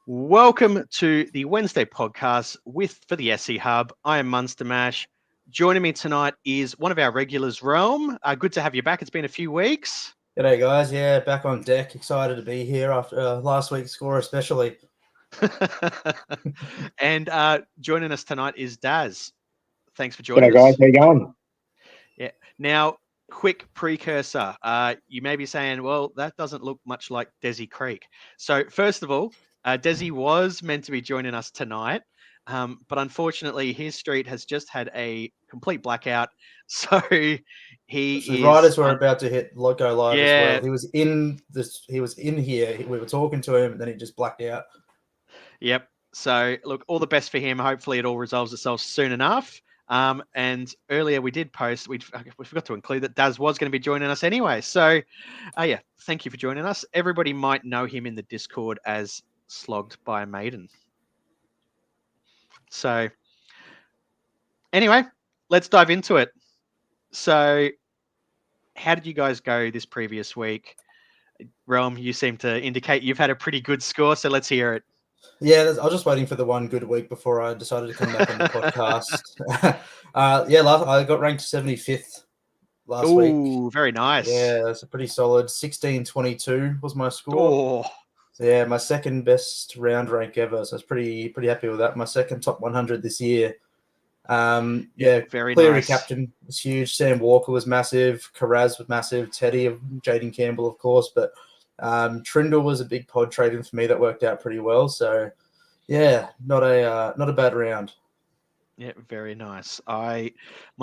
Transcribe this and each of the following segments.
Welcome to the Wednesday podcast for the SC Hub. I am Munster Mash. Joining me tonight is one of our regulars, Realm. Good to have you back. It's been a few weeks. G'day, guys. Yeah, back on deck. Excited to be here after last week's score, especially. And joining us tonight is Daz. Thanks for joining us. G'day, guys. How you going? Yeah. Now, quick precursor. You may be saying, well, that doesn't look much like Desi Creek. So first of all, Desi was meant to be joining us tonight, but unfortunately his street has just had a complete blackout. So the riders were about to hit go live yeah. as well. He was in here. We were talking to him, and then he just blacked out. Yep. So look, all the best for him. Hopefully it all resolves itself soon enough. And earlier we did post, we forgot to include that Daz was going to be joining us anyway. So yeah, thank you for joining us. Everybody might know him in the Discord as Slogged by a Maiden. So anyway, let's dive into it. So how did you guys go this previous week? Realm, you seem to indicate you've had a pretty good score, so let's hear it. Yeah, I was just waiting for the one good week before I decided to come back on the podcast. I got ranked 75th last week. Ooh, very nice. Yeah, that's a pretty solid 1622 was my score. Oh. So yeah, my second best round rank ever. So I was pretty happy with that. My second top 100 this year. Very Cleary nice. Captain was huge. Sam Walker was massive. Karaz was massive. Teddy of Jaden Campbell, of course, but Trindle was a big pod trading for me that worked out pretty well. So yeah, not a bad round. Yeah, very nice. I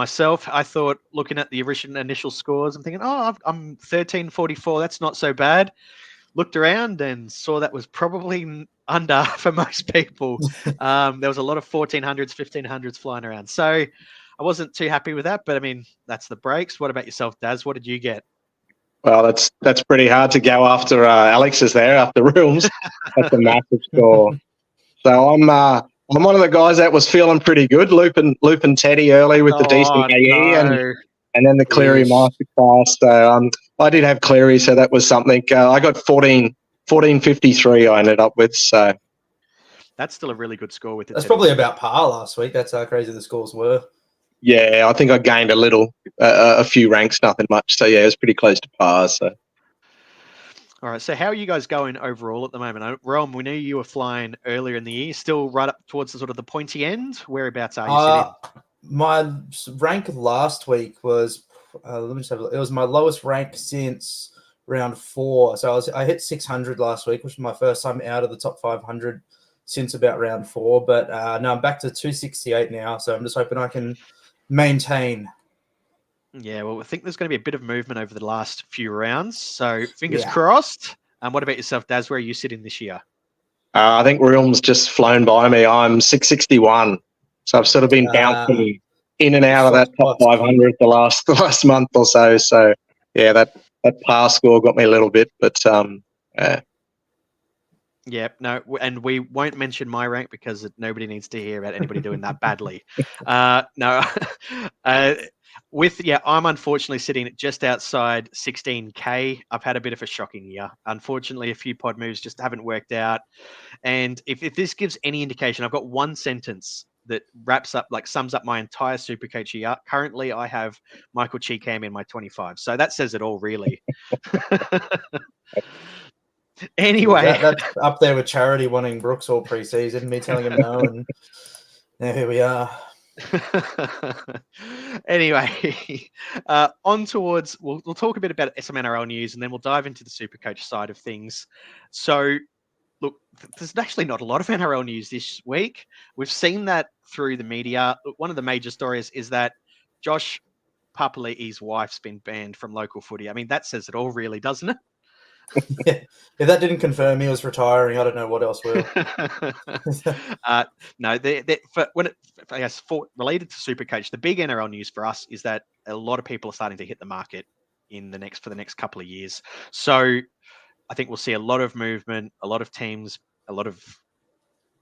thought, looking at the initial scores, I'm thinking, I'm 1344. That's not so bad. Looked around and saw that was probably under for most people. There was a lot of 1400s, 1500s flying around. So I wasn't too happy with that, but I mean, that's the breaks. What about yourself, Daz? What did you get? Well, that's pretty hard to go after Alex is there after Rooms. That's a massive score. So I'm one of the guys that was feeling pretty good, looping Teddy early with the decent AE and then the Cleary masterclass. So I did have Cleary, so that was something. I got 1453 I ended up with. So that's still a really good score with it. That's probably about par last week. That's how crazy the scores were. Yeah, I think I gained a few ranks, nothing much. So yeah, it was pretty close to par. So. All right. So how are you guys going overall at the moment? Realm, we knew you were flying earlier in the year, still right up towards the sort of the pointy end. Whereabouts are you sitting? My rank last week was, let me just have a look. It was my lowest rank since round 4. So I hit 600 last week, which was my first time out of the top 500 since about round 4. But no, I'm back to 268 now. So I'm just hoping I can maintain. Yeah, well, I think there's going to be a bit of movement over the last few rounds. So fingers crossed. And what about yourself, Daz? Where are you sitting this year? I think Realm's just flown by me. I'm 661. So I've sort of been bouncing in and out of that top 500 the last month or so. So yeah, that par score got me a little bit, but yeah, no, and we won't mention my rank because nobody needs to hear about anybody doing that badly. No, I'm unfortunately sitting just outside 16K. I've had a bit of a shocking year. Unfortunately, a few pod moves just haven't worked out. And if this gives any indication, I've got one sentence that sums up my entire Supercoach year. Currently, I have Michael Cheekham in my 25. So that says it all, really. Anyway. That's up there with Charity wanting Brooks all preseason, me telling him no, and here we are. Anyway, on towards, we'll talk a bit about some NRL news, and then we'll dive into the Supercoach side of things. So, look, there's actually not a lot of NRL news this week. We've seen that through the media. One of the major stories is that Josh Papali'i's wife's been banned from local footy. I mean, that says it all, really, doesn't it? Yeah, if that didn't confirm he was retiring, I don't know what else will. No, related to Supercoach, the big NRL news for us is that a lot of people are starting to hit the market for the next couple of years. So I think we'll see a lot of movement, a lot of teams, a lot of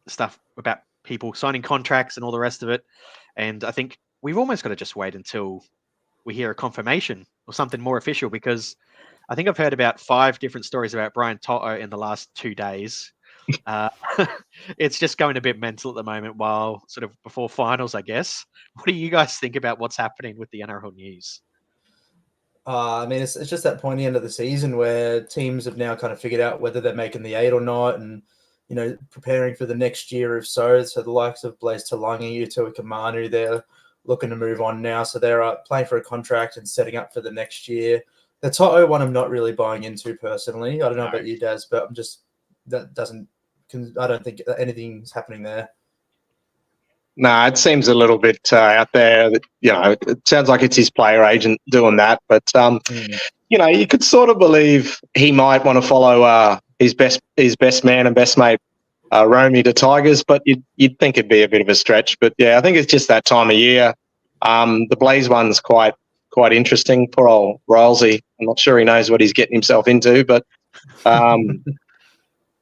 stuff about people signing contracts and all the rest of it. And I think we've almost got to just wait until we hear a confirmation or something more official, because I think I've heard about 5 different stories about Brian Toto in the last 2 days. Uh, it's just going a bit mental at the moment while sort of before finals, I guess. What do you guys think about what's happening with the NRL news? I mean, it's just that point at the end of the season where teams have now kind of figured out whether they're making the 8 or not, and preparing for the next year or so. So the likes of Blaise Talangi, Utua Kamanu, they're looking to move on now. So they're playing for a contract and setting up for the next year. The Toto one, I'm not really buying into personally. I don't know about you, Daz, but I don't think anything's happening there. No, it seems a little bit out there. That, it sounds like it's his player agent doing that. But you could sort of believe he might want to follow his best man and best mate, Romy, to Tigers. But you'd think it'd be a bit of a stretch. But yeah, I think it's just that time of year. The Blaze one's quite interesting. Poor old Rolesy. I'm not sure he knows what he's getting himself into, but.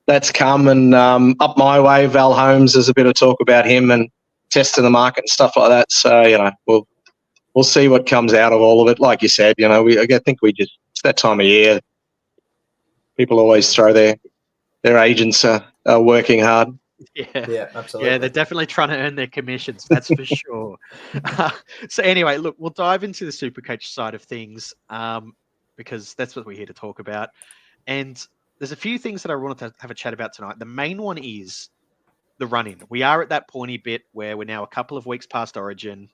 That's come, and up my way, Val Holmes, there's a bit of talk about him and testing the market and stuff like that. So, we'll see what comes out of all of it. Like you said, I think it's that time of year. People always throw their agents are working hard. Yeah, absolutely. Yeah, they're definitely trying to earn their commissions, that's for sure. So anyway, look, we'll dive into the Supercoach side of things because that's what we're here to talk about. And there's a few things that I wanted to have a chat about tonight. The main one is the run-in. We are at that pointy bit where we're now a couple of weeks past Origin.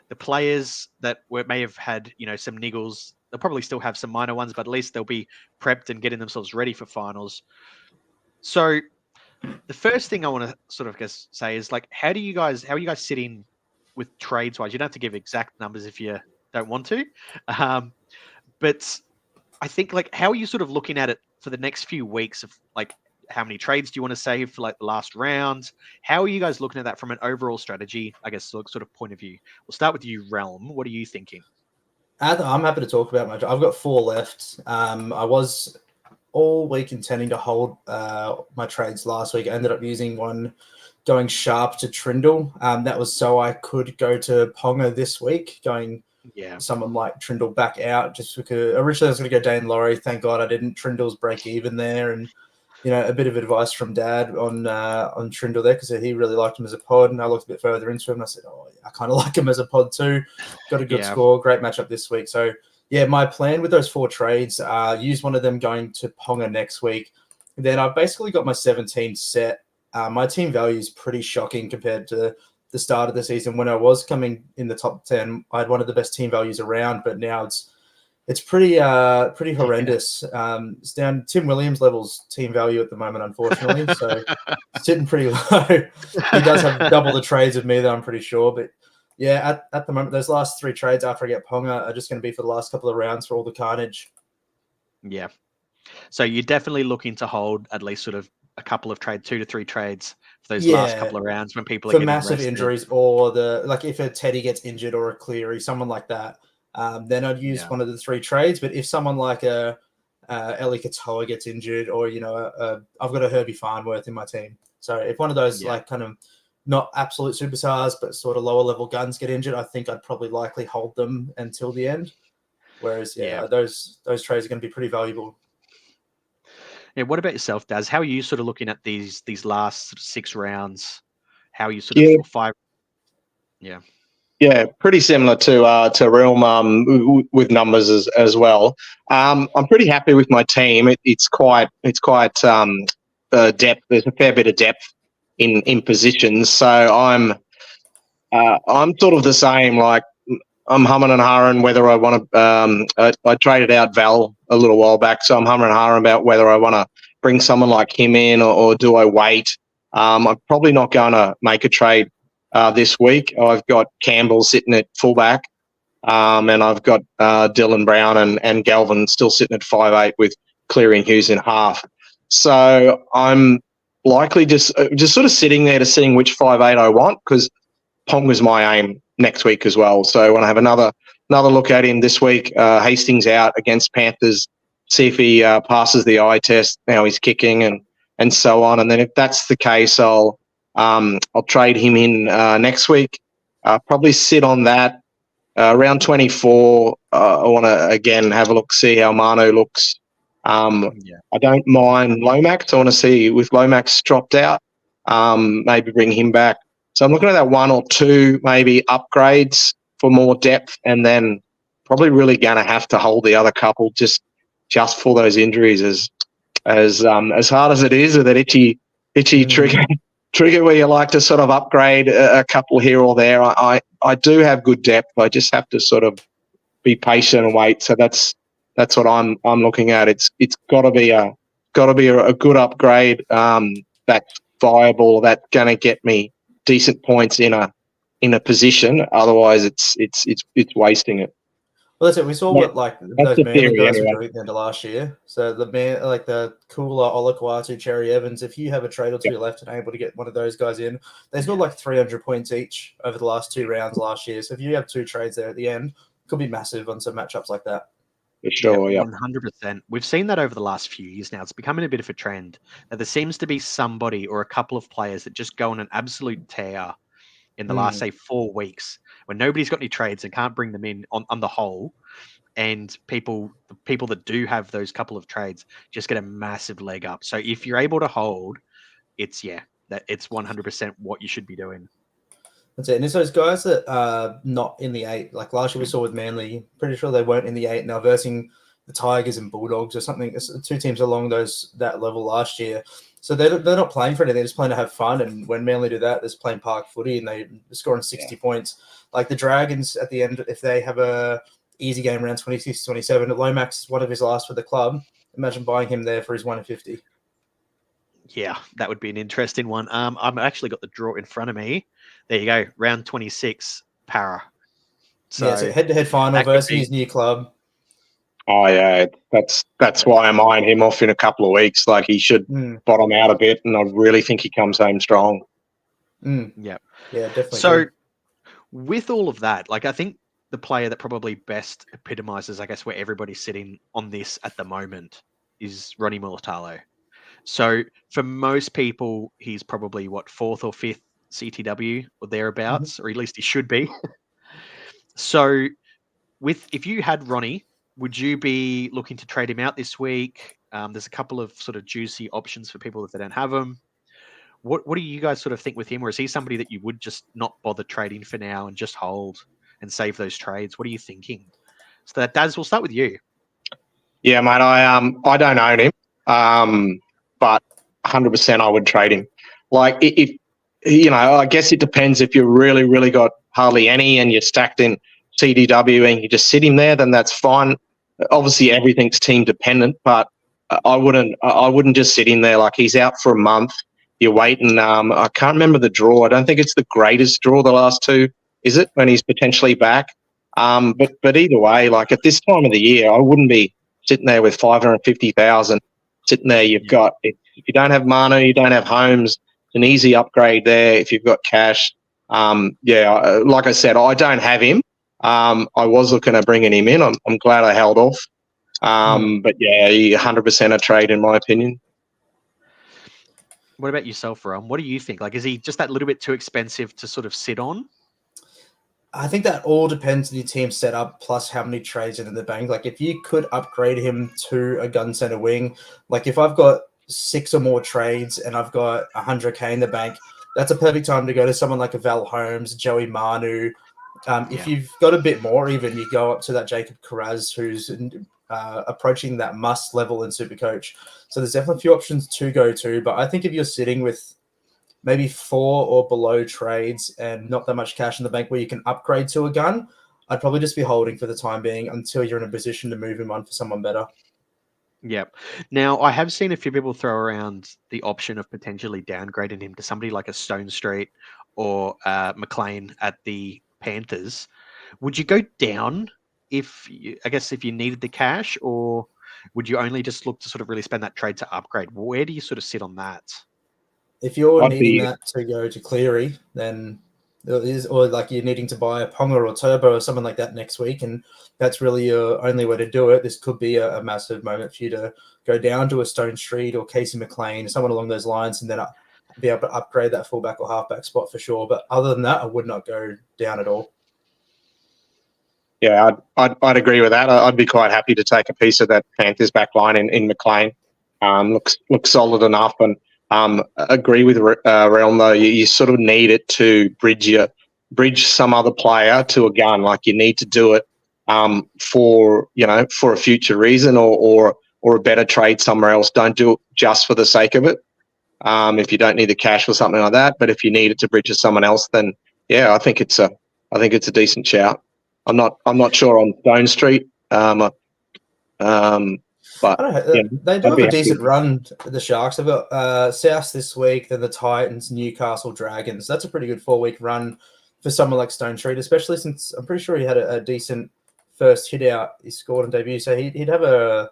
The players that may have had, some niggles, they'll probably still have some minor ones, but at least they'll be prepped and getting themselves ready for finals. So the first thing I want to sort of say is how are you guys sitting with trades wise? You don't have to give exact numbers if you don't want to. But I think how are you sort of looking at it for the next few weeks of how many trades do you want to save for the last round? How are you guys looking at that from an overall strategy, I guess, sort of point of view? We'll start with you, Realm. What are you thinking? I'm happy to talk about I've got 4 left. I was all week intending to hold my trades last week. I ended up using one going sharp to Trindle. That was so I could go to Ponga this week, going someone like Trindle back out, just because originally I was going to go Dane Laurie. Thank God I didn't. Trindle's break even there, and a bit of advice from Dad on Trindle there because he really liked him as a pod, and I looked a bit further into him and I said, I kind of like him as a pod too. Got a good score, great matchup this week. So yeah, my plan with those 4 trades, use one of them going to Ponga next week. Then I've basically got my 17 set. My team value is pretty shocking compared to the start of the season. When I was coming in the top 10, I had one of the best team values around, but now it's pretty horrendous. It's down Tim Williams levels team value at the moment, unfortunately. So it's sitting pretty low. He does have double the trades of me, though, I'm pretty sure. But yeah, at the moment, those last 3 trades after I get Ponga are just going to be for the last couple of rounds for all the carnage. Yeah. So you're definitely looking to hold at least sort of a couple of 2 to 3 trades for those last couple of rounds when people are getting massive rested. Injuries, or if a Teddy gets injured or a Cleary, someone like that. Then I'd use one of the 3 trades. But if someone like a Eli Katoa gets injured, or I've got a Herbie Farnworth in my team. So if one of those kind of not absolute superstars but sort of lower level guns get injured, I think I'd probably likely hold them until the end. Whereas those trades are going to be pretty valuable. Yeah. What about yourself, Daz? How are you sort of looking at these last sort of 6 rounds? How are you sort of 5? Yeah. Yeah, pretty similar to Realm with numbers as well. I'm pretty happy with my team. It's quite depth. There's a fair bit of depth in positions. So I'm sort of the same. I'm humming and hawing whether I want to. I traded out Val a little while back, so I'm humming and hawing about whether I want to bring someone like him in or do I wait. I'm probably not going to make a trade this week. I've got Campbell sitting at fullback, and I've got Dylan Brown and Galvin still sitting at 5'8" with Cleary and Hughes in half. So I'm likely just sort of sitting there to seeing which 5'8" I want, because Ponga's my aim next week as well. So I want to have another look at him this week. Hastings out against Panthers, see if he passes the eye test. Now he's kicking and so on. And then if that's the case, I'll trade him in next week. Probably sit on that. Round 24, I want to, again, have a look, see how Manu looks. Yeah. I don't mind Lomax. I want to see with Lomax dropped out, maybe bring him back. So I'm looking at that one or two maybe upgrades for more depth, and then probably really going to have to hold the other couple just for those injuries. As hard as it is with that itchy trigger where you like to sort of upgrade a couple here or there. I do have good depth. I just have to sort of be patient and wait. So that's what I'm looking at. It's got to be a good upgrade that's viable, that's going to get me decent points in a position. Otherwise, it's wasting it. Well, that's it. We saw what like those the Manly theory, guys anyway. were doing at the end of last year. So the Cooler, Olakwatu, Cherry Evans. If you have a trade or two left and able to get one of those guys in, they scored like 300 points each over the last 2 rounds last year. So if you have 2 trades there at the end, it could be massive on some matchups like that. For sure, yeah. 100%. We've seen that over the last few years now. It's becoming a bit of a trend that there seems to be somebody or a couple of players that just go on an absolute tear in the last, say, 4 weeks when nobody's got any trades and can't bring them in on the whole. And the people that do have those couple of trades just get a massive leg up. So if you're able to hold, it's 100% what you should be doing. That's it. And it's those guys that are not in the 8. Like last year we saw with Manly, pretty sure they weren't in the 8 now versing the Tigers and Bulldogs or something. It's 2 teams along that level last year. So they're not playing for anything. They're just playing to have fun. And when Manly do that, they're just playing park footy and they're scoring 60 points. Like the Dragons at the end, if they have a easy game around 26-27, Lomax, one of his last for the club, imagine buying him there for his 150. Yeah, that would be an interesting one. I've actually got the draw in front of me. There you go, round 26, Para. So head-to-head final versus his new club. Oh yeah, that's why I'm eyeing him off in a couple of weeks. Like he should bottom out a bit, and I really think he comes home strong. Yeah, definitely. So with all of that, like I think the player that probably best epitomizes, I guess, where everybody's sitting on this at the moment is Ronnie Mulatalo. So for most people, he's probably 4th or 5th CTW or thereabouts, or at least he should be. So if you had Ronnie, would you be looking to trade him out this week? There's a couple of sort of juicy options for people if they don't have him. What do you guys sort of think with him? Or is he somebody that you would just not bother trading for now and just hold and save those trades? What are you thinking? So that Daz, we'll start with you. Yeah, mate, I don't own him, but 100% I would trade him. Like if I guess it depends. If you really, really got hardly any and you're stacked in CDW and you just sit him there, then that's fine. Obviously, everything's team dependent, but I wouldn't just sit him there. Like he's out for a month. You're waiting. I can't remember the draw. I don't think it's the greatest draw. The last 2, is it? When he's potentially back. But either way, like at this time of the year, I wouldn't be sitting there with 550,000 sitting there. You've got if you don't have Manu, you don't have Holmes. An easy upgrade there if you've got cash. Like I said, I don't have him. I was looking at bringing him in. I'm glad I held off. But yeah, 100% a trade in my opinion. What about yourself, Ron? What do you think? Like, is he just that little bit too expensive to sort of sit on? I think that all depends on your team setup plus how many trades are in the bank. Like if you could upgrade him to a gun center wing, like if I've got 6 or more trades and I've got 100K in the bank, that's a perfect time to go to someone like a Val Holmes, Joey Manu. If you've got a bit more, even you go up to that Jacob Carraz, who's approaching that must level in Supercoach. So there's definitely a few options to go to. But I think if you're sitting with maybe 4 or below trades and not that much cash in the bank where you can upgrade to a gun, I'd probably just be holding for the time being until you're in a position to move him on for someone better. Yep. Now, I have seen a few people throw around the option of potentially downgrading him to somebody like a Stone Street or McLean at the Panthers. Would you go down if you needed the cash, or would you only just look to sort of really spend that trade to upgrade? Where do you sort of sit on that? If you're needing that to go to Cleary, then or like you're needing to buy a Ponga or Turbo or someone like that next week, and that's really your only way to do it. This could be a massive moment for you to go down to a Stone Street or Casey McLean, someone along those lines, and then be able to upgrade that fullback or halfback spot for sure. But other than that, I would not go down at all. Yeah, I'd agree with that. I'd be quite happy to take a piece of that Panthers back line in McLean. Looks solid enough, and agree with Realm though. You sort of need it to bridge some other player to a gun. Like you need to do it for a future reason or a better trade somewhere else. Don't do it just for the sake of it. If you don't need the cash or something like that, but if you need it to bridge to someone else, then yeah, I think it's a decent shout. I'm not sure on Stone Street, but I don't know. yeah, They do I'd have be a happy. decent run, the Sharks. They've got South this week, then the Titans, Newcastle, Dragons. That's a pretty good 4-week run for someone like Stone Street, especially since I'm pretty sure he had a decent first hit out. He scored on debut, so he'd have a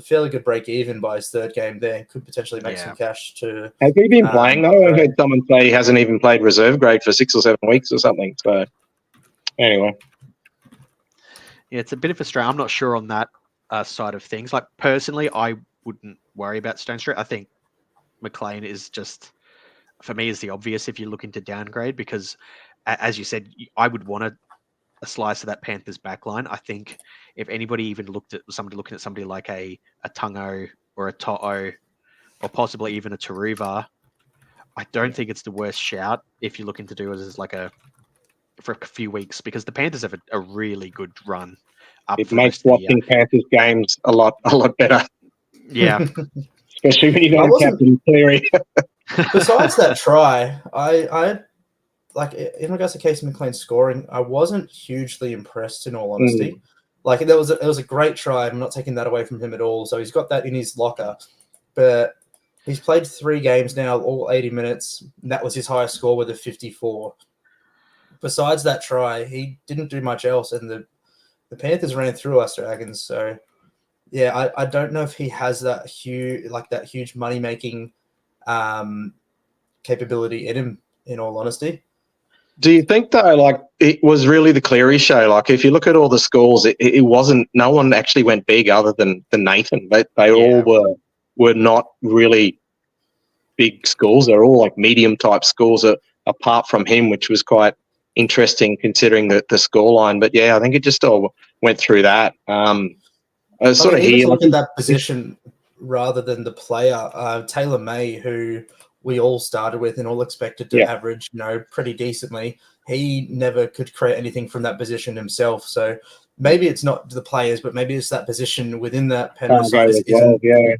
fairly good break even by his third game there. Could potentially make some cash to. Has he been playing though? I upgrade. heard someone say he hasn't even played reserve grade for 6 or 7 weeks or something. So anyway, Yeah, it's a bit of a strain. I'm not sure on that side of things. Like personally, I wouldn't worry about Stone Street. I think McLean is just, for me, is the obvious if you're looking to downgrade because, as you said, I would want a slice of that Panthers backline. I think if anybody even looking at somebody like a Tungo or a To'o or possibly even a Taruva, I don't think it's the worst shout if you're looking to do it as like for a few weeks because the Panthers have a really good run up it for the makes rest of the year. watching Panthers games a lot better, Yeah. especially when you I don't wasn't- captain Cleary. Besides that try, I like in regards to Casey McLean's scoring, I wasn't hugely impressed in all honesty. Like it was a great try. I'm not taking that away from him at all. So he's got that in his locker, but he's played 3 games now, all 80 minutes. And that was his highest score with a 54. Besides that try, he didn't do much else, and the Panthers ran through us Dragons. So yeah, I don't know if he has that huge money making capability in him. In all honesty. Do you think though, like it was really the Cleary show? Like if you look at all the scores, it wasn't. No one actually went big other than Nathan. They all were not really big scores. They're all like medium type scores, apart from him, which was quite interesting considering the score line. But yeah, I think it just all went through that. Even look at that position rather than the player, Taylor May, who we all started with and all expected to average, pretty decently. He never could create anything from that position himself. So maybe it's not the players, but maybe it's that position within that Penrith side. The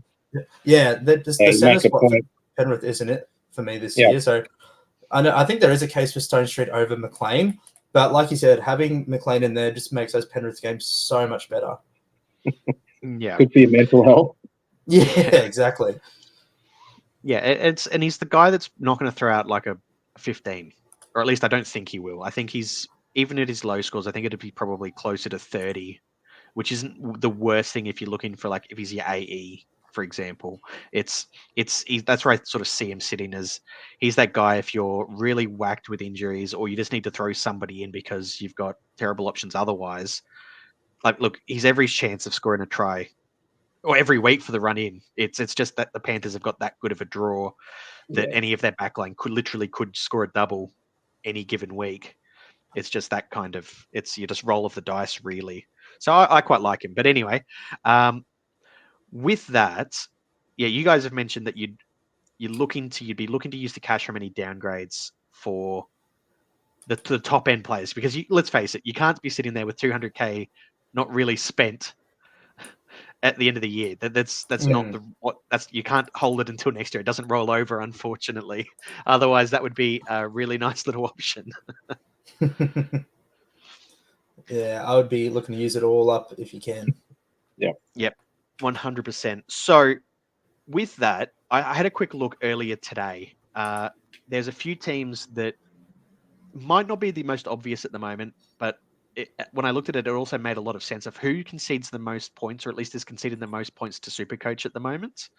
center spot for Penrith isn't it for me this year. So I think there is a case for Stone Street over McLean, but like you said, having McLean in there just makes those Penrith games so much better. Yeah, good for your mental health. Yeah, exactly. Yeah, and he's the guy that's not going to throw out like a 15, or at least I don't think he will. I think he's, even at his low scores, I think it'd be probably closer to 30, which isn't the worst thing if you're looking for like if he's your AE, for example. That's where I sort of see him sitting as he's that guy if you're really whacked with injuries or you just need to throw somebody in because you've got terrible options otherwise. Like, look, he's every chance of scoring a try. Or every week for the run in. It's just that the Panthers have got that good of a draw that any of their backline could score a double any given week. It's just that kind of, you just roll of the dice really. So I quite like him. But anyway, with that, yeah, you guys have mentioned that you'd be looking to use the cash from any downgrades for the top end players because let's face it, you can't be sitting there with 200k not really spent at the end of the year. That's you can't hold it until next year. It doesn't roll over, unfortunately. Otherwise, that would be a really nice little option. Yeah, I would be looking to use it all up if you can. Yep, 100%. So with that, I had a quick look earlier today. There's a few teams that might not be the most obvious at the moment, but when I looked at it, it also made a lot of sense of who concedes the most points, or at least is conceding the most points to Supercoach at the moment.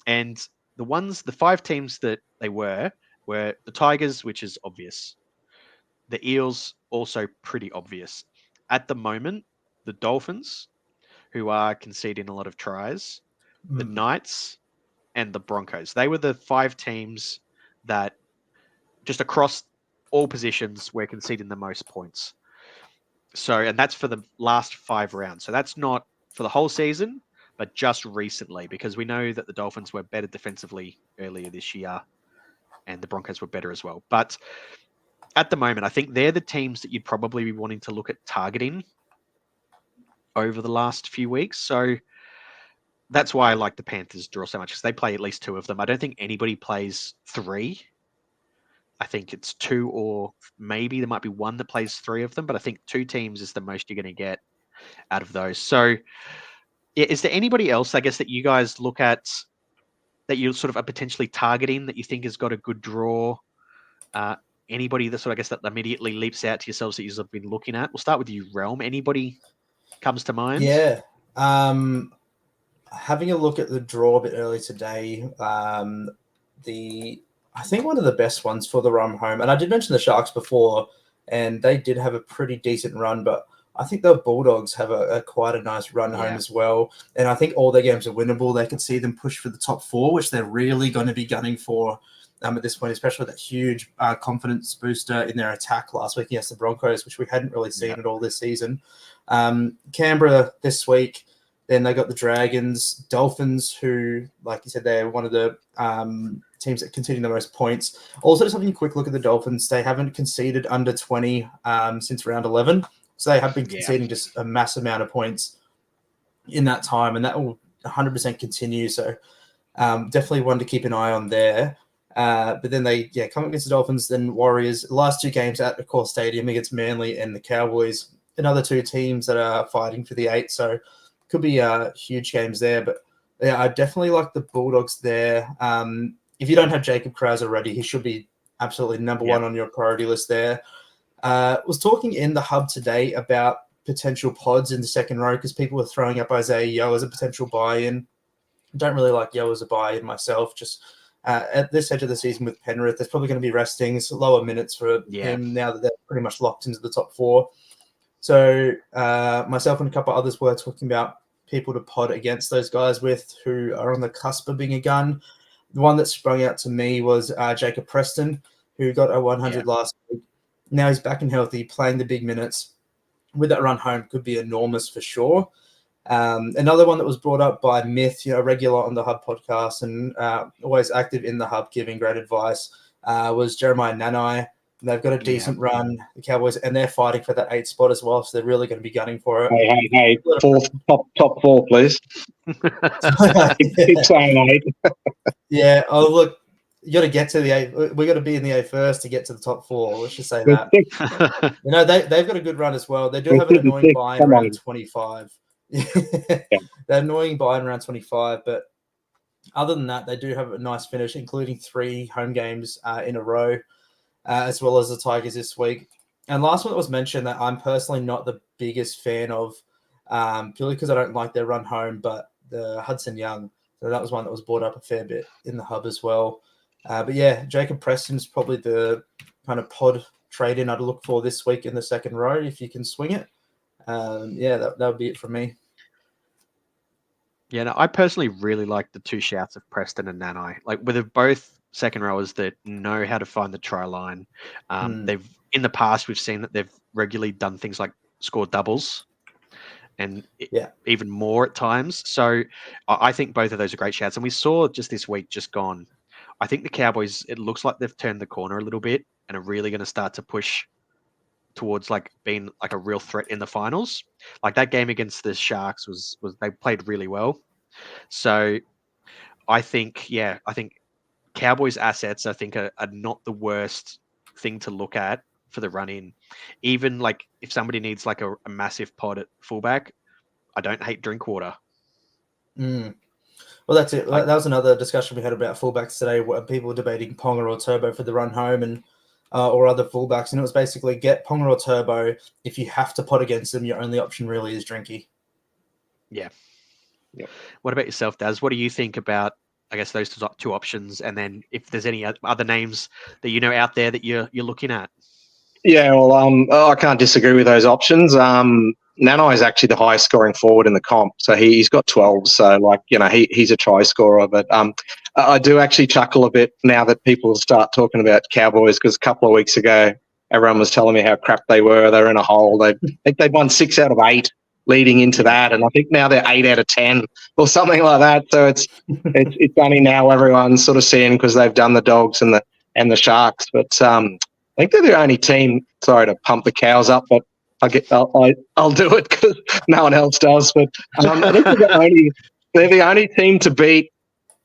And the 5 teams that they were the Tigers, which is obvious. The Eels, also pretty obvious. At the moment, the Dolphins, who are conceding a lot of tries, the Knights, and the Broncos. They were the 5 teams that just across all positions were conceding the most points. So, and that's for the last 5 rounds. So that's not for the whole season, but just recently, because we know that the Dolphins were better defensively earlier this year and the Broncos were better as well. But at the moment, I think they're the teams that you'd probably be wanting to look at targeting over the last few weeks. So that's why I like the Panthers draw so much, because they play at least 2 of them. I don't think anybody plays 3. I think it's 2, or maybe there might be 1 that plays 3 of them, but I think 2 teams is the most you're going to get out of those. So is there anybody else, I guess, that you guys look at that you sort of are potentially targeting that you think has got a good draw? Anybody that sort of, I guess, that immediately leaps out to yourselves that you've been looking at? We'll start with you, Realm. Anybody comes to mind? Yeah. Having a look at the draw a bit early today, I think one of the best ones for the run home, and I did mention the Sharks before, and they did have a pretty decent run, but I think the Bulldogs have a quite a nice run home as well. And I think all their games are winnable. They could see them push for the top 4, which they're really going to be gunning for at this point, especially with that huge confidence booster in their attack last week against the Broncos, which we hadn't really seen at all this season. Canberra this week, then they got the Dragons, Dolphins, who, like you said, they're one of the teams that conceding the most points. Also, just having a quick look at the Dolphins, they haven't conceded under 20 since round 11. So they have been conceding just a massive amount of points in that time, and that will 100% continue. So definitely one to keep an eye on there. But then they come up against the Dolphins, then Warriors. Last 2 games at the Core Stadium against Manly and the Cowboys, another 2 teams that are fighting for the 8. So could be huge games there. But yeah, I definitely like the Bulldogs there. If you don't have Jacob Krause already, he should be absolutely number 1 on your priority list there. Was talking in the hub today about potential pods in the second row because people were throwing up Isaiah Yeo as a potential buy-in. Don't really like Yeo as a buy-in myself. Just at this edge of the season with Penrith, there's probably going to be restings, lower minutes for him now that they're pretty much locked into the top 4. So myself and a couple of others were talking about people to pod against those guys with who are on the cusp of being a gun. The one that sprung out to me was Jacob Preston, who got a 100 last week. Now he's back and healthy, playing the big minutes. With that run home, could be enormous for sure. Another one that was brought up by Myth, regular on the Hub podcast and always active in the Hub, giving great advice, was Jeremiah Nanai. They've got a decent run, the Cowboys, and they're fighting for that 8 spot as well, so they're really going to be gunning for it. Hey, top 4, please. Keep saying 8. Yeah, look, you got to get to the 8. We got to be in the 8 first to get to the top 4. Let's just say that. They've got a good run as well. They do have an annoying buy-in around 25. They're annoying buy-in around 25, but other than that, they do have a nice finish, including 3 home games in a row, as well as the Tigers this week. And last one that was mentioned that I'm personally not the biggest fan of, purely because I don't like their run home, but the Hudson Young. So that was one that was brought up a fair bit in the hub as well. But yeah, Jacob Preston's probably the kind of pod trade-in I'd look for this week in the second row if you can swing it. That would be it from me. Yeah, no, I personally really like the 2 shouts of Preston and Nanai. Like, with both second rowers that know how to find the try line. They've in the past we've seen that they've regularly done things like score doubles, and even more at times. So I think both of those are great shouts. And we saw just this week, just gone, I think the Cowboys, it looks like they've turned the corner a little bit and are really going to start to push towards like being like a real threat in the finals. Like that game against the Sharks was they played really well. So I think Cowboys assets, I think are not the worst thing to look at for the run in. Even like if somebody needs like a massive pod at fullback, I don't hate Drinkwater. Well, that's it. That was another discussion we had about fullbacks today, where people were debating Ponga or Turbo for the run home and or other fullbacks. And it was basically get Ponga or Turbo. If you have to pot against them, your only option really is Drinky. Yeah. What about yourself, Daz? What do you think about, I guess, those 2 options? And then if there's any other names that you know out there that you're looking at? Yeah, well, I can't disagree with those options. Nanai is actually the highest scoring forward in the comp, so he's got 12. So, he's a try scorer. But I do actually chuckle a bit now that people start talking about Cowboys, because a couple of weeks ago everyone was telling me how crap they were. They're in a hole. I think they'd won 6 out of 8 leading into that, and I think now they're 8 out of 10 or something like that. So it's only now everyone's sort of seeing because they've done the Dogs and the Sharks. But I think they're the only team. Sorry to pump the cows up, but I'll do it because no one else does. But I think they're the only team to beat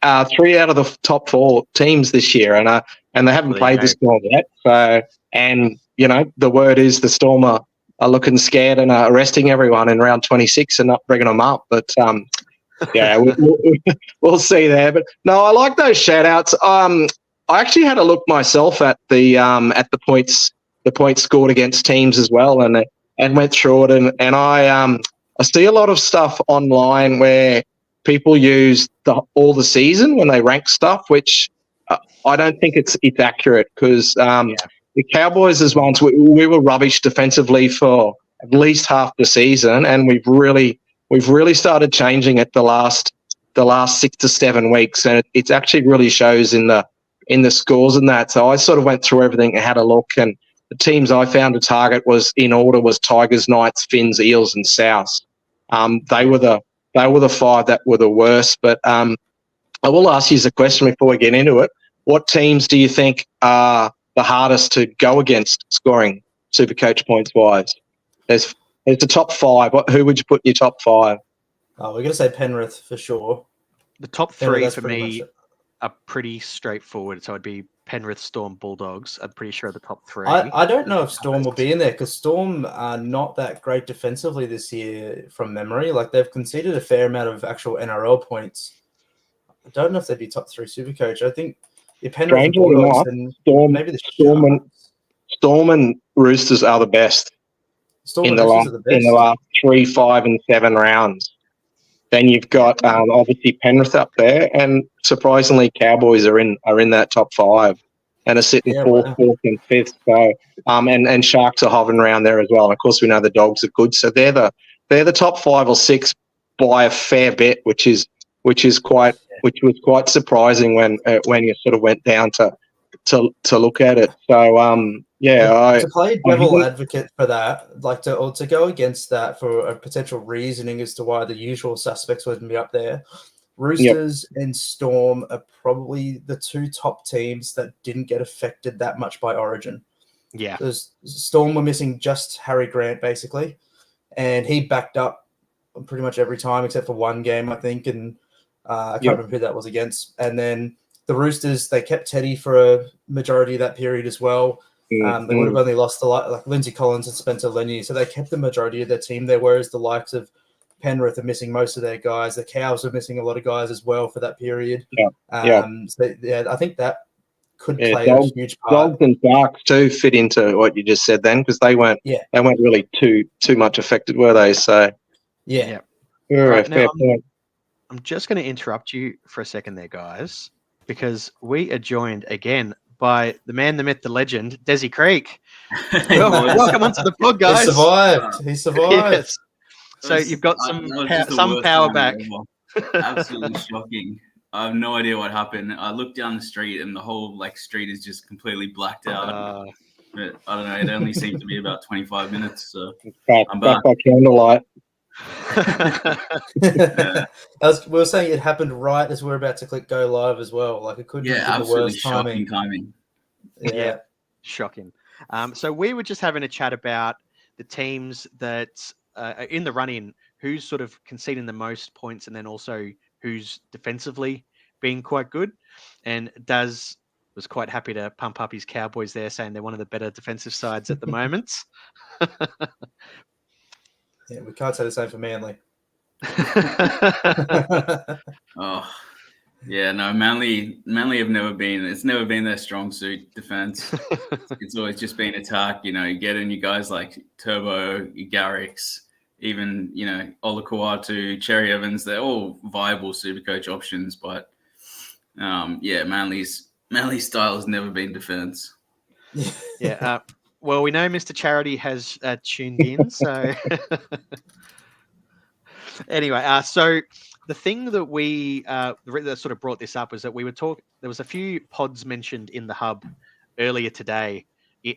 3 out of the top 4 teams this year, and they haven't played the Storm yet. So, and the word is the Storm are looking scared and are arresting everyone in round 26 and not bringing them up. But yeah, we'll see there. But no, I like those shout outs. I actually had a look myself at the points scored against teams as well, and went through it, and I see a lot of stuff online where people use all the season when they rank stuff, which I don't think it's accurate because the Cowboys as once we were rubbish defensively for at least half the season, and we've really started changing it the last 6 to 7 weeks, and it actually really shows in the scores and that. So I sort of went through everything and had a look, and the teams I found to target was Tigers, Knights, Finns, Eels, and Souths. They were the 5 that were the worst. But I will ask you a question before we get into it. What teams do you think are the hardest to go against scoring Supercoach points wise? There's the top 5. Who would you put in your top 5? We're going to say Penrith for sure. The top 3 for me are pretty straightforward. So it'd be Penrith, Storm, Bulldogs. I'm pretty sure the top 3. I don't know if Storm will be in there because Storm are not that great defensively this year from memory. Like they've conceded a fair amount of actual NRL points. I don't know if they'd be top 3 Supercoach. I think if Penrith and Bulldogs, then maybe the Storm and Roosters are the best in the last 3, 5, and 7 rounds. Then you've got obviously Penrith up there, and surprisingly, Cowboys are in that top 5 and are sitting 4th, 4th, and 5th. So and Sharks are hovering around there as well. And of course, we know the Dogs are good, so they're the top 5 or 6 by a fair bit, which was quite surprising when you sort of went down to look at it. So to play devil advocate for that, like to go against that for a potential reasoning as to why the usual suspects wouldn't be up there. Roosters and Storm are probably the 2 top teams that didn't get affected that much by Origin. Yeah, Storm were missing just Harry Grant basically, and he backed up pretty much every time except for one game, I think, and I can't remember who that was against. And then the Roosters, they kept Teddy for a majority of that period as well. They would have only lost like Lindsay Collins and Spencer Lenny, so they kept the majority of their team there, whereas the likes of Penrith are missing most of their guys. The Cows are missing a lot of guys as well for that period. So I think that could play a huge part. Dogs and Sharks too fit into what you just said then, because they weren't really too much affected, were they? So Right, now, I'm just going to interrupt you for a second there, guys, because we are joined again by the man, the myth, the legend, Desi Creek. Welcome onto the pod, guys. He survived. Yes. So you've got some power back. Absolutely shocking. I have no idea what happened. I looked down the street and the whole street is just completely blacked out. But I don't know. It only seemed to be about 25 minutes. So I'm back. By candlelight. We were saying it happened right as we're about to click go live as well. Like it could be the worst shocking timing. Yeah, shocking. So we were just having a chat about the teams that are in the run-in, who's sort of conceding the most points, and then also who's defensively being quite good. And Daz was quite happy to pump up his Cowboys there, saying they're one of the better defensive sides at the moment. Yeah, we can't say the same for Manly. Manly have never been. It's never been their strong suit defense. It's always just been attack. You get in your guys like Turbo, your Garrix, even Olakuatu, Cherry Evans. They're all viable Supercoach options, but Manly's style has never been defense. Yeah. Well, we know Mr. Charity has tuned in, so anyway, so the thing that we that sort of brought this up was that we were talking. There was a few pods mentioned in the hub earlier today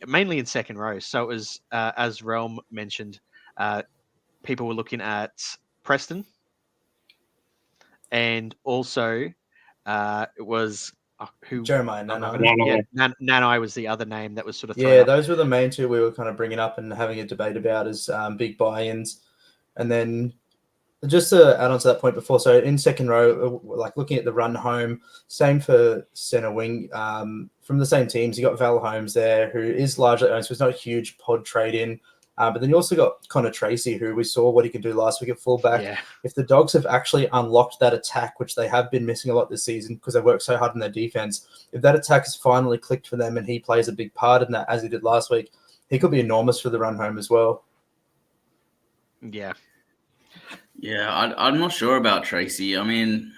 mainly in second row. So it was, as Realm mentioned, people were looking at Preston, and also it was who Jeremiah I'm Nano. having Nanai was the other name that was sort of thrown Yeah, up. those were the main two we were kind of bringing up and having a debate about as big buy-ins. And then just to add on to that point before, so in second row, like looking at the run home, same for centre wing. From the same teams, you got Val Holmes there, who is largely owned, so it's not a huge pod trade in. But then you also got Connor Tracy, who we saw what he could do last week at fullback. Yeah. If the Dogs have actually unlocked that attack, which they have been missing a lot this season because they worked so hard in their defense, if that attack has finally clicked for them and he plays a big part in that as he did last week, he could be enormous for the run home as well. Yeah. Yeah, I'm not sure about Tracy. I mean,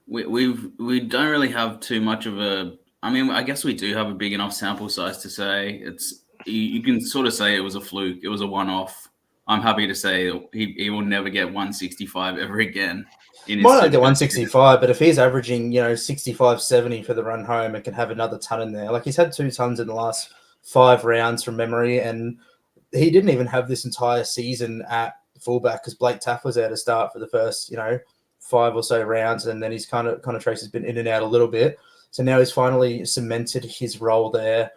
we don't really have too much of a. I mean, I guess we do have a big enough sample size to say it's. You can sort of say it was a fluke. It was a one-off. I'm happy to say he will never get 165 ever again. Might not get 165, but if he's averaging 65, 70 for the run home and can have another ton in there, like he's had 2 tons in the last 5 rounds from memory, and he didn't even have this entire season at fullback because Blake Taff was there to start for the first 5 or so rounds, and then he's kind of Tracy's been in and out a little bit. So now he's finally cemented his role there.